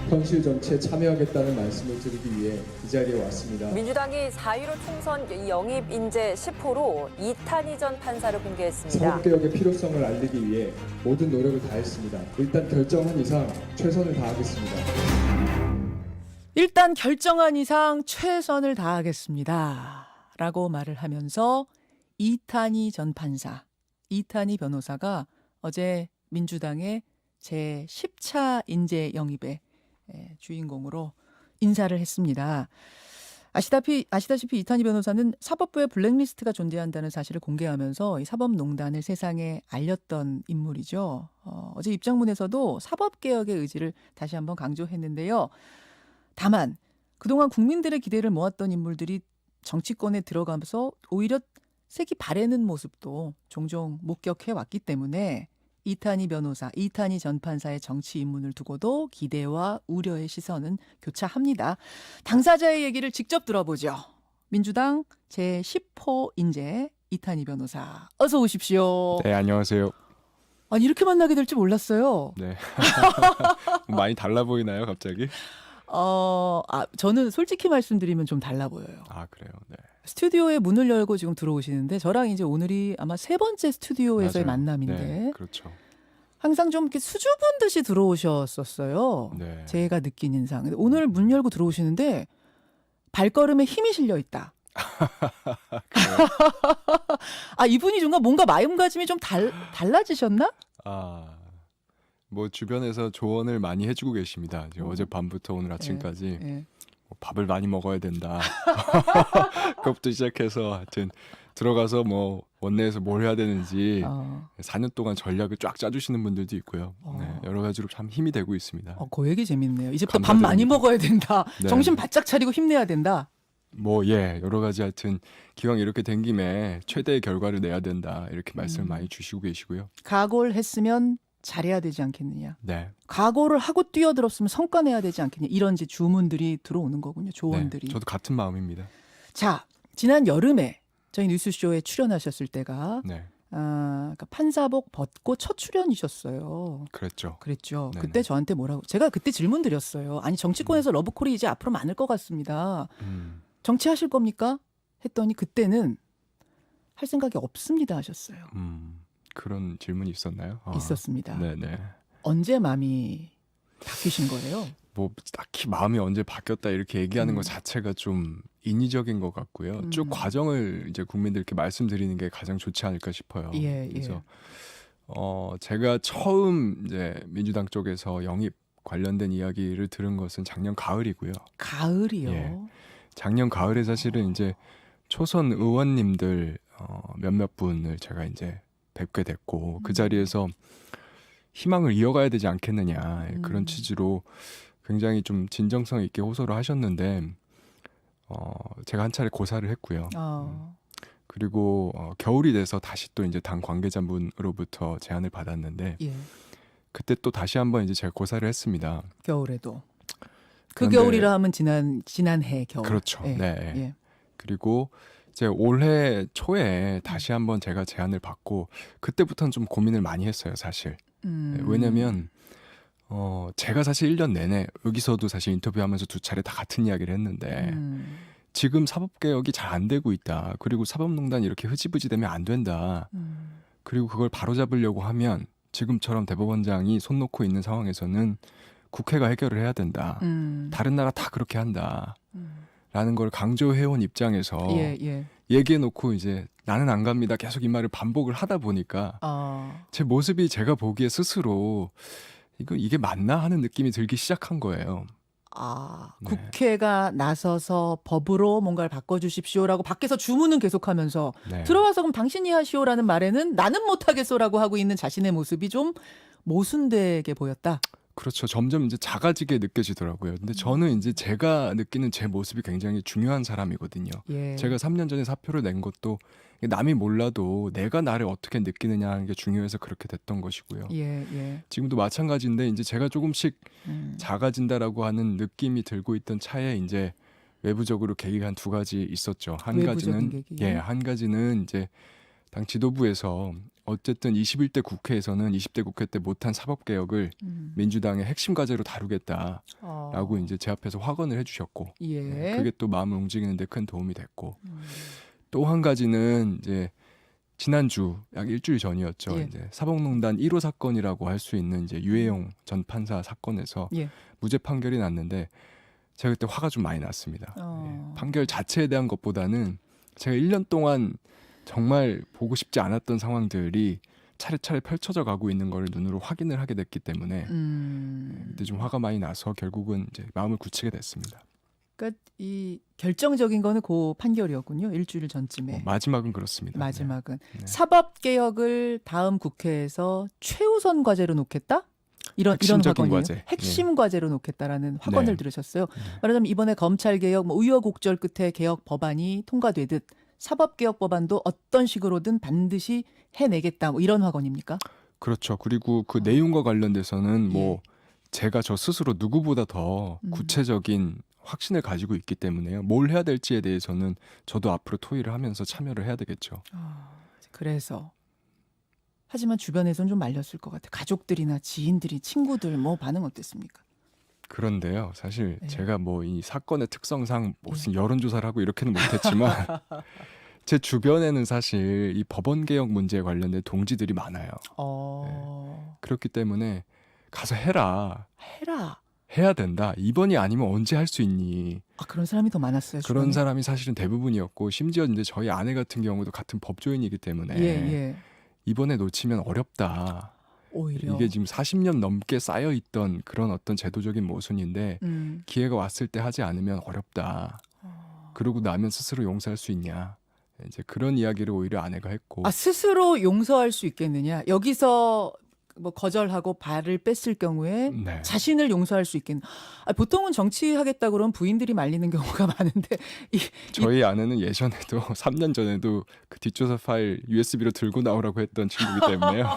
현실 정치에 참여하겠다는 말씀을 드리기 위해 이 자리에 왔습니다. 민주당이 4.15 총선 영입 인재 10호로 이탄희 전 판사를 공개했습니다. 사법개혁의 필요성을 알리기 위해 모든 노력을 다했습니다. 일단 결정한 이상 최선을 다하겠습니다. 일단 결정한 이상 최선을 다하겠습니다. 라고 말을 하면서 이탄희 전 판사, 이탄희 변호사가 어제 민주당의 제10차 인재 영입의 주인공으로 인사를 했습니다. 아시다시피 이탄희 변호사는 사법부에 블랙리스트가 존재한다는 사실을 공개하면서 이 사법농단을 세상에 알렸던 인물이죠. 어제 입장문에서도 사법개혁의 의지를 다시 한번 강조했는데요. 다만 그동안 국민들의 기대를 모았던 인물들이 정치권에 들어가면서 오히려 색이 바래는 모습도 종종 목격해 왔기 때문에 이탄희 변호사, 이탄희 전 판사의 정치 입문을 두고도 기대와 우려의 시선은 교차합니다. 당사자의 얘기를 직접 들어보죠. 민주당 제10호 인재 이탄희 변호사, 어서 오십시오. 네, 안녕하세요. 아니 이렇게 만나게 될 줄 몰랐어요. 네. 많이 달라 보이나요, 갑자기? 저는 솔직히 말씀드리면 좀 달라 보여요. 아, 그래요. 네. 스튜디오에 문을 열고 지금 들어오시는데 저랑 이제 오늘이 아마 세 번째 스튜디오에서의 맞아요. 만남인데 네, 그렇죠. 항상 좀 이렇게 수줍은 듯이 들어오셨었어요. 네. 제가 느낀 인상. 근데 오늘 문 열고 들어오시는데 발걸음에 힘이 실려 있다. 아, 이분이 뭔가 마음가짐이 좀 달라지셨나? 뭐 주변에서 조언을 많이 해주고 계십니다. 이제 어젯밤부터 오늘 아침까지 예. 뭐 밥을 많이 먹어야 된다. 그것부터 시작해서 하여튼 들어가서 뭐 원내에서 뭘 해야 되는지 4년 동안 전략을 쫙 짜주시는 분들도 있고요. 네, 여러 가지로 참 힘이 되고 있습니다. 그 얘기 재밌네요. 이제부터 밥 감사드립니다. 많이 먹어야 된다. 네. 정신 바짝 차리고 힘내야 된다. 여러 가지 하여튼 기왕 이렇게 된 김에 최대의 결과를 내야 된다. 이렇게 말씀을 많이 주시고 계시고요. 각오를 했으면 잘해야 되지 않겠느냐. 네. 각오를 하고 뛰어들었으면 성과 내야 되지 않겠냐. 이런 이제 주문들이 들어오는 거군요. 조언들이. 네, 저도 같은 마음입니다. 자, 지난 여름에 저희 뉴스쇼에 출연하셨을 때가 네. 그러니까 판사복 벗고 첫 출연이셨어요. 그랬죠. 그랬죠. 네네. 그때 저한테 제가 그때 질문 드렸어요. 아니 정치권에서 러브콜이 이제 앞으로 많을 것 같습니다. 정치하실 겁니까? 했더니 그때는 할 생각이 없습니다 하셨어요. 그런 질문이 있었나요? 있었습니다. 네네. 언제 마음이 바뀌신 거예요? 뭐 딱히 마음이 언제 바뀌었다 이렇게 얘기하는 것 자체가 좀 인위적인 것 같고요. 쭉 과정을 이제 국민들께 말씀드리는 게 가장 좋지 않을까 싶어요. 예, 그래서 제가 처음 이제 민주당 쪽에서 영입 관련된 이야기를 들은 것은 작년 가을이고요. 가을이요. 예. 작년 가을에 사실은 이제 초선 의원님들 몇몇 분을 제가 이제 뵙게 됐고 그 자리에서 희망을 이어가야 되지 않겠느냐 그런 취지로 굉장히 좀 진정성 있게 호소를 하셨는데 제가 한 차례 고사를 했고요. 그리고 겨울이 돼서 다시 또 이제 당 관계자분으로부터 제안을 받았는데 예. 그때 또 다시 한번 이제 제가 고사를 했습니다. 겨울에도. 그 그런데- 겨울이라 하면 지난해 겨울. 그렇죠. 예. 네. 예. 그리고 이제 올해 초에 다시 한번 제가 제안을 받고 그때부터는 좀 고민을 많이 했어요, 사실. 네, 왜냐면 제가 사실 1년 내내 여기서도 사실 인터뷰하면서 두 차례 다 같은 이야기를 했는데 지금 사법개혁이 잘 안 되고 있다. 그리고 사법농단이 이렇게 흐지부지 되면 안 된다. 그리고 그걸 바로잡으려고 하면 지금처럼 대법원장이 손 놓고 있는 상황에서는 국회가 해결을 해야 된다. 다른 나라 다 그렇게 한다. 라는 걸 강조해온 입장에서 예. 얘기해놓고 이제 나는 안 갑니다. 계속 이 말을 반복을 하다 보니까 제 모습이 제가 보기에 스스로 이게 맞나 하는 느낌이 들기 시작한 거예요. 네. 국회가 나서서 법으로 뭔가를 바꿔주십시오라고 밖에서 주문은 계속하면서 네. 들어와서 그럼 당신이 하시오라는 말에는 나는 못하겠소라고 하고 있는 자신의 모습이 좀 모순되게 보였다. 그렇죠. 점점 이제 작아지게 느껴지더라고요. 근데 저는 이제 제가 느끼는 제 모습이 굉장히 중요한 사람이거든요. 예. 제가 3년 전에 사표를 낸 것도 남이 몰라도 내가 나를 어떻게 느끼느냐 하는 게 중요해서 그렇게 됐던 것이고요. 예. 지금도 마찬가지인데 이제 제가 조금씩 작아진다라고 하는 느낌이 들고 있던 차에 이제 외부적으로 계기가 한 두 가지 있었죠. 한 외부적인 가지는 계기. 한 가지는 이제 당 지도부에서 어쨌든 21대 국회에서는 20대 국회 때 못한 사법개혁을 민주당의 핵심 과제로 다루겠다라고 이제 제 앞에서 확언을 해주셨고 예. 네, 그게 또 마음을 움직이는 데 큰 도움이 됐고 또 한 가지는 이제 지난주 약 일주일 전이었죠. 예. 이제 사법농단 1호 사건이라고 할 수 있는 이제 유해용 전 판사 사건에서 예. 무죄 판결이 났는데 제가 그때 화가 좀 많이 났습니다. 어. 판결 자체에 대한 것보다는 제가 1년 동안 정말 보고 싶지 않았던 상황들이 차례차례 펼쳐져 가고 있는 걸 눈으로 확인을 하게 됐기 때문에 그때 좀 화가 많이 나서 결국은 이제 마음을 굳히게 됐습니다. 그러니까 이 결정적인 거는 그 판결이었군요. 일주일 전쯤에. 마지막은 그렇습니다. 마지막은 네. 사법 개혁을 다음 국회에서 최우선 과제로 놓겠다? 이런 핵심적인 확언이에요. 과제. 핵심 과제로 놓겠다라는 확언을 네. 들으셨어요. 말하자면 이번에 검찰 개혁, 뭐 우여곡절 끝에 개혁 법안이 통과되듯 사법 개혁 법안도 어떤 식으로든 반드시 해내겠다. 뭐 이런 확언입니까? 그렇죠. 그리고 그 내용과 관련돼서는 뭐 예. 제가 저 스스로 누구보다 더 구체적인 확신을 가지고 있기 때문에요. 뭘 해야 될지에 대해서는 저도 앞으로 토의를 하면서 참여를 해야 되겠죠. 그래서 하지만 주변에서는 좀 말렸을 것 같아요. 가족들이나 지인들이, 친구들 뭐 반응 어땠습니까? 그런데요. 사실 네. 제가 뭐 이 사건의 특성상 무슨 여론조사를 하고 이렇게는 못했지만 제 주변에는 사실 이 법원 개혁 문제에 관련된 동지들이 많아요. 그렇기 때문에 가서 해라. 해라. 해야 된다. 이번이 아니면 언제 할 수 있니? 아, 그런 사람이 더 많았어요. 그런 주변에? 사람이 사실은 대부분이었고 심지어 이제 저희 아내 같은 경우도 같은 법조인이기 때문에 예. 이번에 놓치면 어렵다. 오히려 이게 지금 40년 넘게 쌓여 있던 그런 어떤 제도적인 모순인데 기회가 왔을 때 하지 않으면 어렵다. 그러고 나면 스스로 용서할 수 있냐? 이제 그런 이야기를 오히려 아내가 했고. 아, 스스로 용서할 수 있겠느냐? 여기서 뭐 거절하고 발을 뺐을 경우에 네. 자신을 용서할 수 있겠느냐? 아, 보통은 정치하겠다 그러면 부인들이 말리는 경우가 많은데 저희 아내는 예전에도 3년 전에도 그 뒷조사 파일 USB로 들고 나오라고 했던 친구이기 때문에요.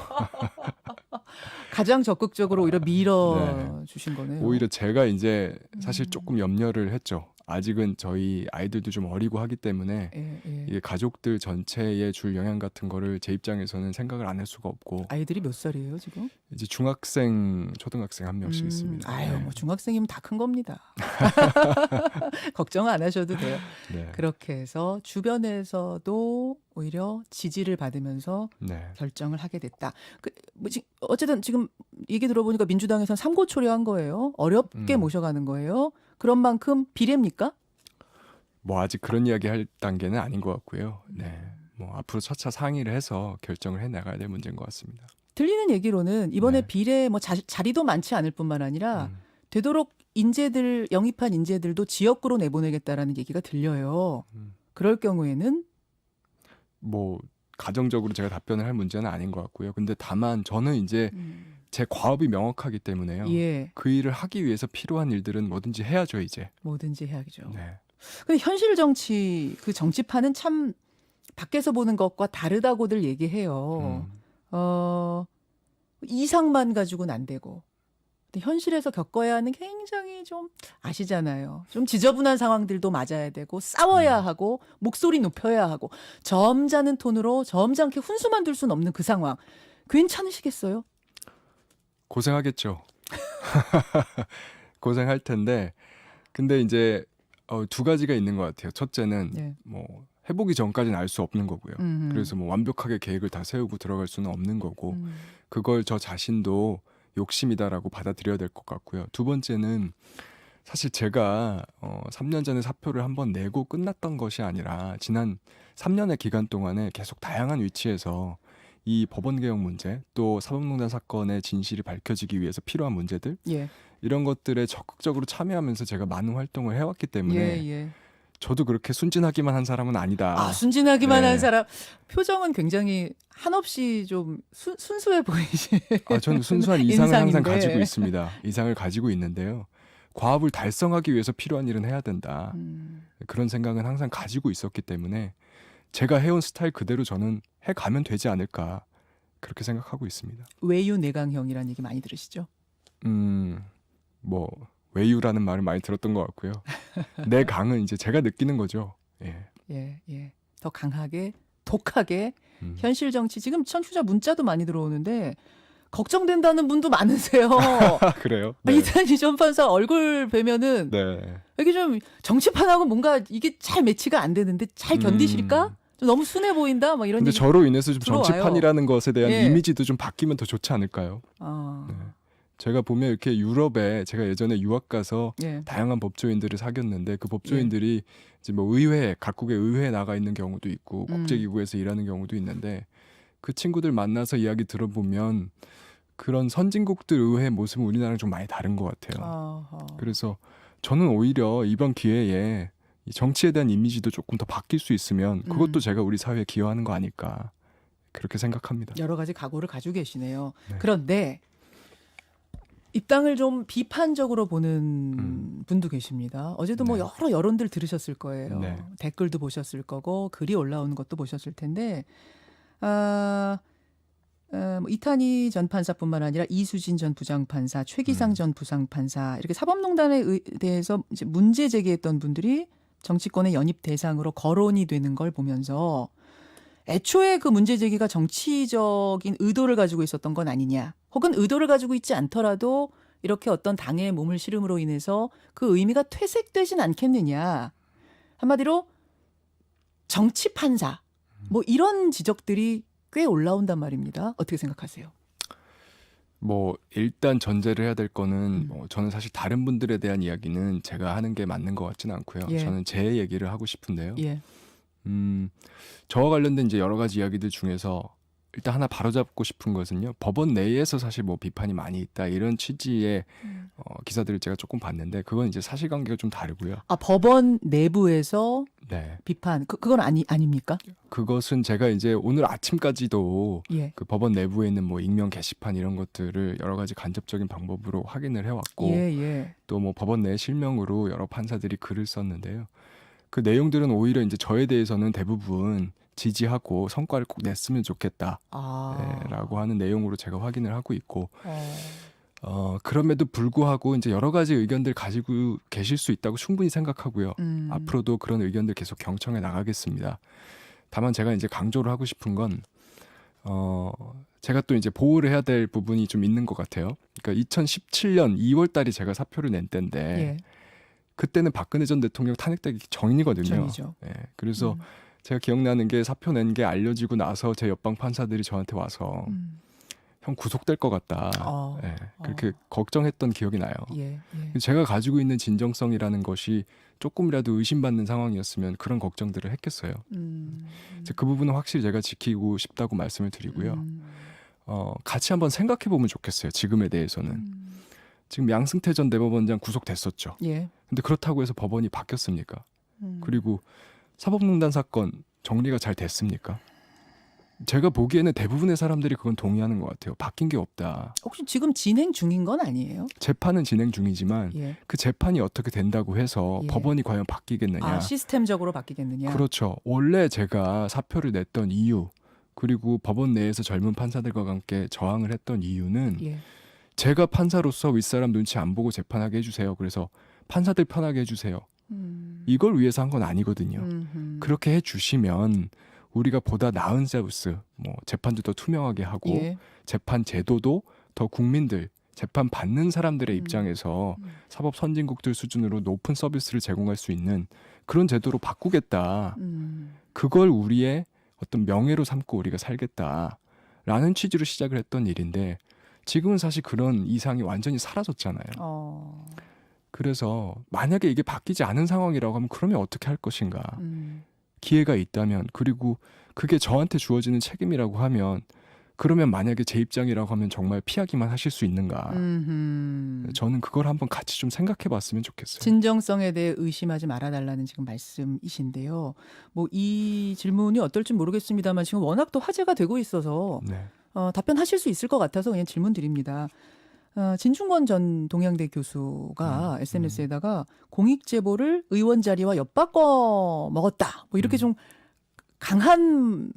가장 적극적으로 오히려 밀어 주신 거네요. 오히려 제가 이제 사실 조금 염려를 했죠. 아직은 저희 아이들도 좀 어리고 하기 때문에 예. 이게 가족들 전체에 줄 영향 같은 거를 제 입장에서는 생각을 안 할 수가 없고 아이들이 몇 살이에요 지금? 이제 중학생, 초등학생 한 명씩 있습니다. 아유, 네. 뭐 중학생이면 다 큰 겁니다. 걱정 안 하셔도 돼요. 네. 그렇게 해서 주변에서도 오히려 지지를 받으면서 네. 결정을 하게 됐다. 어쨌든 지금 얘기 들어보니까 민주당에서는 삼고초려한 거예요. 어렵게 모셔가는 거예요. 그런 만큼 비례입니까? 뭐 아직 그런 이야기 할 단계는 아닌 것 같고요. 네. 뭐 앞으로 차차 상의를 해서 결정을 해 나가야 될 문제인 것 같습니다. 들리는 얘기로는 이번에 네. 비례 뭐 자리도 많지 않을 뿐만 아니라 되도록 인재들 영입한 인재들도 지역구로 내보내겠다라는 얘기가 들려요. 그럴 경우에는 뭐 가정적으로 제가 답변을 할 문제는 아닌 것 같고요. 근데 다만 저는 이제 제 과업이 명확하기 때문에요. 예, 그 일을 하기 위해서 필요한 일들은 뭐든지 해야죠, 이제. 뭐든지 해야죠. 네. 근데 현실 정치 그 정치판은 참 밖에서 보는 것과 다르다고들 얘기해요. 이상만 가지고는 안 되고. 근데 현실에서 겪어야 하는 굉장히 좀 아시잖아요. 좀 지저분한 상황들도 맞아야 되고 싸워야 하고 목소리 높여야 하고 점잖은 톤으로 점잖게 훈수만 둘 수는 없는 그 상황. 괜찮으시겠어요? 고생하겠죠. 고생할 텐데 근데 이제 두 가지가 있는 것 같아요. 첫째는 네. 뭐 해보기 전까지는 알 수 없는 거고요. 그래서 뭐 완벽하게 계획을 다 세우고 들어갈 수는 없는 거고 그걸 저 자신도 욕심이다라고 받아들여야 될 것 같고요. 두 번째는 사실 제가 3년 전에 사표를 한번 내고 끝났던 것이 아니라 지난 3년의 기간 동안에 계속 다양한 위치에서 이 법원 개혁 문제 또 사법농단 사건의 진실이 밝혀지기 위해서 필요한 문제들 예. 이런 것들에 적극적으로 참여하면서 제가 많은 활동을 해왔기 때문에 예. 저도 그렇게 순진하기만 한 사람은 아니다. 아, 순진하기만 네. 한 사람. 표정은 굉장히 한없이 좀 순수해 보이시. 저는 순수한 이상을 항상 인상인데. 가지고 있습니다. 이상을 가지고 있는데요. 과업을 달성하기 위해서 필요한 일은 해야 된다. 그런 생각은 항상 가지고 있었기 때문에 제가 해온 스타일 그대로 저는 해가면 되지 않을까 그렇게 생각하고 있습니다. 외유 내강형이라는 얘기 많이 들으시죠? 뭐 외유라는 말을 많이 들었던 것 같고요. 내 강은 이제 제가 느끼는 거죠. 예. 예. 더 강하게 독하게 현실 정치 지금 청취자 문자도 많이 들어오는데 걱정된다는 분도 많으세요. 그래요? 이탄희 전 판사 얼굴 뵈면은 네. 이게 좀 정치판하고 뭔가 이게 잘 매치가 안 되는데 잘 견디실까? 좀 너무 순해 보인다. 막 이런 근데 얘기. 저로 인해서 좀 들어와요. 정치판이라는 것에 대한 예. 이미지도 좀 바뀌면 더 좋지 않을까요? 아, 네. 제가 보면 이렇게 유럽에 제가 예전에 유학 가서 예. 다양한 법조인들을 사귀었는데 그 법조인들이 이제 뭐 의회, 각국의 의회에 나가 있는 경우도 있고 국제기구에서 일하는 경우도 있는데 그 친구들 만나서 이야기 들어보면 그런 선진국들 의회 모습은 우리나라랑 좀 많이 다른 것 같아요. 아하. 그래서 저는 오히려 이번 기회에 이 정치에 대한 이미지도 조금 더 바뀔 수 있으면 그것도 제가 우리 사회에 기여하는 거 아닐까 그렇게 생각합니다. 여러 가지 각오를 가지고 계시네요. 네. 그런데 입당을 좀 비판적으로 보는 분도 계십니다. 어제도 뭐 네. 여러 여론들 들으셨을 거예요. 네. 댓글도 보셨을 거고 글이 올라오는 것도 보셨을 텐데 뭐 이탄희 전 판사뿐만 아니라 이수진 전 부장판사, 최기상 전 부장판사 이렇게 사법농단에 대해서 이제 문제 제기했던 분들이 정치권의 연입 대상으로 거론이 되는 걸 보면서 애초에 그 문제 제기가 정치적인 의도를 가지고 있었던 건 아니냐, 혹은 의도를 가지고 있지 않더라도 이렇게 어떤 당의 몸을 실음으로 인해서 그 의미가 퇴색되진 않겠느냐. 한마디로 정치 판사 뭐 이런 지적들이 꽤 올라온단 말입니다. 어떻게 생각하세요? 뭐 일단 전제를 해야 될 거는 뭐 저는 사실 다른 분들에 대한 이야기는 제가 하는 게 맞는 것 같지는 않고요. 예. 저는 제 얘기를 하고 싶은데요. 예. 저와 관련된 이제 여러 가지 이야기들 중에서 일단 하나 바로잡고 싶은 것은요. 법원 내에서 사실 뭐 비판이 많이 있다 이런 취지의 기사들을 제가 조금 봤는데 그건 이제 사실관계가 좀 다르고요. 아, 법원 내부에서 네, 비판 그건 아닙니까? 그것은 제가 이제 오늘 아침까지도 예. 그 법원 내부에 있는 뭐 익명 게시판 이런 것들을 여러 가지 간접적인 방법으로 확인을 해왔고 예, 예. 또 뭐 법원 내 실명으로 여러 판사들이 글을 썼는데요. 그 내용들은 오히려 이제 저에 대해서는 대부분 지지하고 성과를 꼭 냈으면 좋겠다. 아. 라고 하는 내용으로 제가 확인을 하고 있고 그럼에도 불구하고 이제 여러 가지 의견들 가지고 계실 수 있다고 충분히 생각하고요. 앞으로도 그런 의견들 계속 경청해 나가겠습니다. 다만 제가 이제 강조를 하고 싶은 건 제가 또 이제 보호를 해야 될 부분이 좀 있는 것 같아요. 그러니까 2017년 2월 달에 제가 사표를 낸 때인데 예. 그때는 박근혜 전 대통령 탄핵되기 전이거든요. 전이죠. 예, 그래서 제가 기억나는 게 사표 낸 게 알려지고 나서 제 옆방 판사들이 저한테 와서 형 구속될 것 같다. 예, 그렇게 걱정했던 기억이 나요. 예, 예. 제가 가지고 있는 진정성이라는 것이 조금이라도 의심받는 상황이었으면 그런 걱정들을 했겠어요. 이제 그 부분은 확실히 제가 지키고 싶다고 말씀을 드리고요. 같이 한번 생각해 보면 좋겠어요. 지금에 대해서는. 지금 양승태 전 대법원장 구속됐었죠. 예. 근데 그렇다고 해서 법원이 바뀌었습니까? 그리고 사법농단 사건 정리가 잘 됐습니까? 제가 보기에는 대부분의 사람들이 그건 동의하는 것 같아요. 바뀐 게 없다. 혹시 지금 진행 중인 건 아니에요? 재판은 진행 중이지만 예. 그 재판이 어떻게 된다고 해서 예. 법원이 과연 바뀌겠느냐. 아, 시스템적으로 바뀌겠느냐? 그렇죠. 원래 제가 사표를 냈던 이유 그리고 법원 내에서 젊은 판사들과 함께 저항을 했던 이유는 예. 제가 판사로서 윗사람 눈치 안 보고 재판하게 해주세요. 그래서 판사들 편하게 해주세요. 이걸 위해서 한 건 아니거든요. 그렇게 해주시면 우리가 보다 나은 서비스, 뭐 재판도 더 투명하게 하고 예. 재판 제도도 더 국민들, 재판 받는 사람들의 입장에서 사법 선진국들 수준으로 높은 서비스를 제공할 수 있는 그런 제도로 바꾸겠다. 그걸 우리의 어떤 명예로 삼고 우리가 살겠다라는 취지로 시작을 했던 일인데 지금은 사실 그런 이상이 완전히 사라졌잖아요. 그래서 만약에 이게 바뀌지 않은 상황이라고 하면 그러면 어떻게 할 것인가. 기회가 있다면 그리고 그게 저한테 주어지는 책임이라고 하면 그러면 만약에 제 입장이라고 하면 정말 피하기만 하실 수 있는가. 저는 그걸 한번 같이 좀 생각해 봤으면 좋겠어요. 진정성에 대해 의심하지 말아달라는 지금 말씀이신데요. 뭐 이 질문이 어떨지 모르겠습니다만 지금 워낙 또 화제가 되고 있어서 네. 답변하실 수 있을 것 같아서 그냥 질문 드립니다. 진충권 전 동양대 교수가 SNS에다가 공익 제보를 의원 자리와 엿바꿔 먹었다. 뭐 이렇게 좀 강한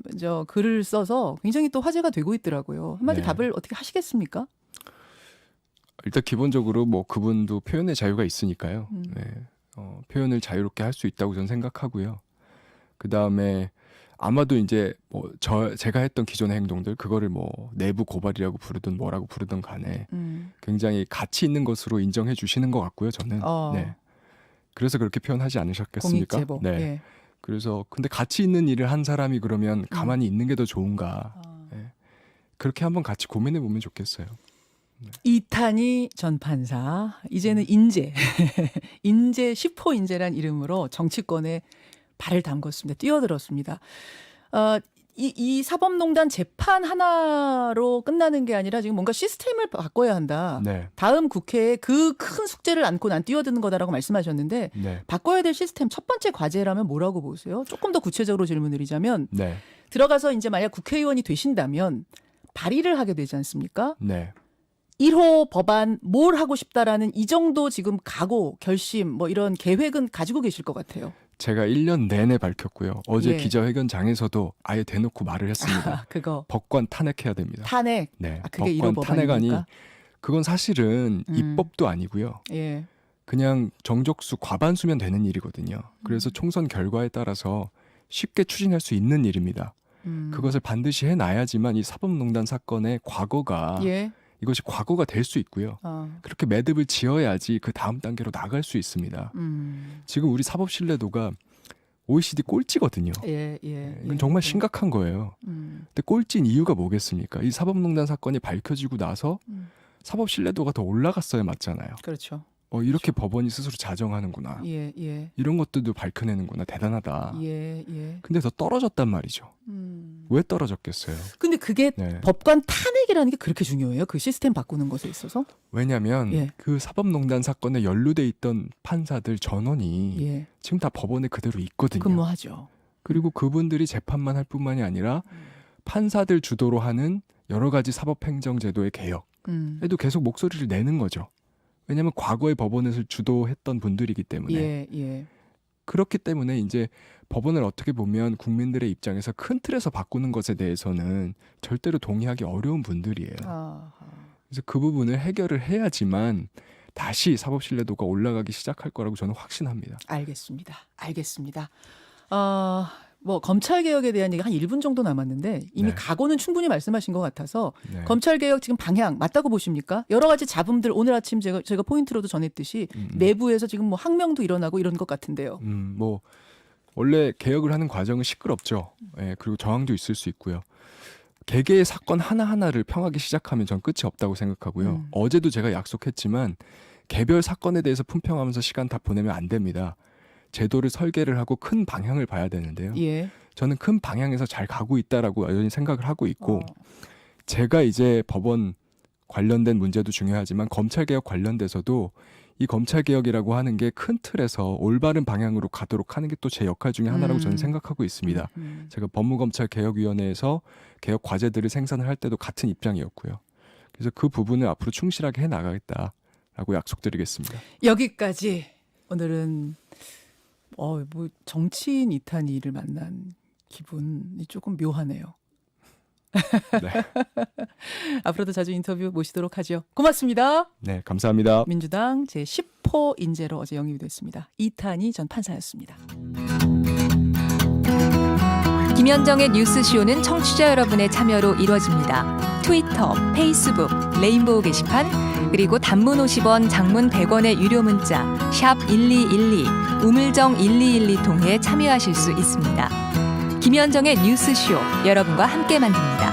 글을 써서 굉장히 또 화제가 되고 있더라고요. 한마디 네. 답을 어떻게 하시겠습니까? 일단 기본적으로 뭐 그분도 표현의 자유가 있으니까요. 네. 표현을 자유롭게 할 수 있다고 저는 생각하고요. 그 다음에 아마도 이제 뭐 제가 했던 기존의 행동들 그거를 뭐 내부 고발이라고 부르든 뭐라고 부르든 간에 굉장히 가치 있는 것으로 인정해 주시는 것 같고요. 저는. 네. 그래서 그렇게 표현하지 않으셨겠습니까? 공익제보. 네. 예. 그래서 근데 가치 있는 일을 한 사람이 그러면 가만히 있는 게 더 좋은가? 네. 그렇게 한번 같이 고민해 보면 좋겠어요. 이탄희 전 판사 이제는 인재 인재 10호 인재란 이름으로 정치권에 발을 담궜습니다. 뛰어들었습니다. 이 사법농단 재판 하나로 끝나는 게 아니라 지금 뭔가 시스템을 바꿔야 한다. 네. 다음 국회에 그 큰 숙제를 안고 난 뛰어드는 거다라고 말씀하셨는데 네. 바꿔야 될 시스템 첫 번째 과제라면 뭐라고 보세요? 조금 더 구체적으로 질문드리자면 네. 들어가서 이제 만약 국회의원이 되신다면 발의를 하게 되지 않습니까? 네. 1호 법안 뭘 하고 싶다라는 이 정도 지금 각오, 결심 뭐 이런 계획은 가지고 계실 것 같아요. 제가 1년 내내 밝혔고요. 어제 예. 기자회견장에서도 아예 대놓고 말을 했습니다. 그거 법관 탄핵해야 됩니다. 탄핵. 네. 그게 1호 법관 탄핵안이 법안입니까? 그건 사실은 입법도 아니고요. 예. 그냥 정족수 과반수면 되는 일이거든요. 그래서 총선 결과에 따라서 쉽게 추진할 수 있는 일입니다. 그것을 반드시 해놔야지만 이 사법농단 사건의 과거가 예. 이것이 과거가 될 수 있고요. 그렇게 매듭을 지어야지 그 다음 단계로 나갈 수 있습니다. 지금 우리 사법 신뢰도가 OECD 꼴찌거든요. 예, 예. 이건 정말 심각한 거예요. 근데 꼴찌인 이유가 뭐겠습니까? 이 사법농단 사건이 밝혀지고 나서 사법 신뢰도가 더 올라갔어야 맞잖아요. 그렇죠. 이렇게 법원이 스스로 자정하는구나. 예, 예. 이런 것들도 밝혀내는구나. 대단하다. 예, 예. 근데 더 떨어졌단 말이죠. 왜 떨어졌겠어요? 근데 그게 네. 법관 탄핵이라는 게 그렇게 중요해요? 그 시스템 바꾸는 것에 있어서? 왜냐하면 예. 그 사법농단 사건에 연루돼 있던 판사들 전원이 예. 지금 다 법원에 그대로 있거든요. 근무하죠. 그리고 그분들이 재판만 할 뿐만이 아니라 판사들 주도로 하는 여러 가지 사법행정제도의 개혁에도 계속 목소리를 내는 거죠. 왜냐하면 과거의 법원을 주도했던 분들이기 때문에. 예, 예. 그렇기 때문에 이제 법원을 어떻게 보면 국민들의 입장에서 큰 틀에서 바꾸는 것에 대해서는 절대로 동의하기 어려운 분들이에요. 아하. 그래서 그 부분을 해결을 해야지만 다시 사법 신뢰도가 올라가기 시작할 거라고 저는 확신합니다. 알겠습니다. 알겠습니다. 뭐 검찰 개혁에 대한 얘기 한 1분 정도 남았는데 이미 네. 각오는 충분히 말씀하신 것 같아서 네. 검찰 개혁 지금 방향 맞다고 보십니까? 여러 가지 잡음들 오늘 아침 제가 포인트로도 전했듯이 내부에서 지금 뭐 항명도 일어나고 이런 것 같은데요. 뭐 원래 개혁을 하는 과정은 시끄럽죠. 예, 그리고 저항도 있을 수 있고요. 개개의 사건 하나하나를 평하기 시작하면 전 끝이 없다고 생각하고요. 어제도 제가 약속했지만 개별 사건에 대해서 품평하면서 시간 다 보내면 안 됩니다. 제도를 설계를 하고 큰 방향을 봐야 되는데요. 예. 저는 큰 방향에서 잘 가고 있다라고 여전히 생각을 하고 있고 제가 이제 법원 관련된 문제도 중요하지만 검찰개혁 관련돼서도 이 검찰개혁이라고 하는 게 큰 틀에서 올바른 방향으로 가도록 하는 게 또 제 역할 중에 하나라고 저는 생각하고 있습니다. 제가 법무검찰개혁위원회에서 개혁 과제들을 생산을 할 때도 같은 입장이었고요. 그래서 그 부분을 앞으로 충실하게 해나가겠다라고 약속드리겠습니다. 여기까지 오늘은 뭐 정치인 이탄희를 만난 기분이 조금 묘하네요. 네. 앞으로도 자주 인터뷰 모시도록 하죠. 고맙습니다. 네, 감사합니다. 민주당 제10호 인재로 어제 영입이 됐습니다. 이탄희 전 판사였습니다. 김현정의 뉴스쇼는 청취자 여러분의 참여로 이루어집니다. 트위터, 페이스북, 레인보우 게시판, 그리고 단문 50원, 장문 100원의 유료 문자 샵 1212, 우물정 1212 통해 참여하실 수 있습니다. 김현정의 뉴스쇼, 여러분과 함께 만듭니다.